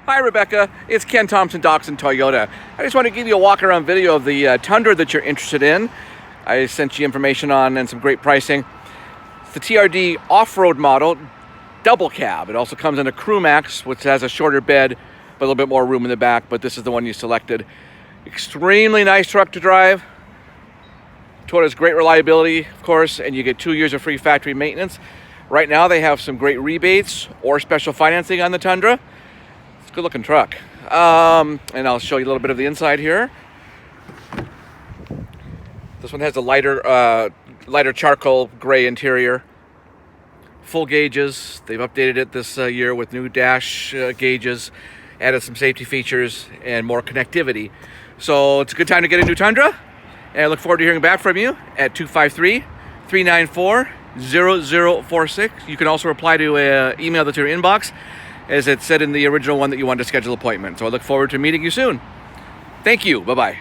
Hi Rebecca, it's Ken Thompson, Doxon Toyota. I just want to give you a walk around video of the Tundra that you're interested in. I sent you information on and some great pricing. It's the TRD off-road model, double cab. It also comes in a Crew Max, which has a shorter bed, but a little bit more room in the back, but this is the one you selected. Extremely nice truck to drive. Toyota's great reliability, of course, and you get 2 years of free factory maintenance. Right now they have some great rebates or special financing on the Tundra. Good looking truck. And I'll show you a little bit of the inside here. This one has a lighter charcoal gray interior. Full gauges. They've updated it this year with new dash gauges, added some safety features and more connectivity. So it's a good time to get a new Tundra. And I look forward to hearing back from you at 253-394-0046. You can also reply to an email that's in your inbox, as it said in the original one that you wanted to schedule an appointment. So I look forward to meeting you soon. Thank you. Bye-bye.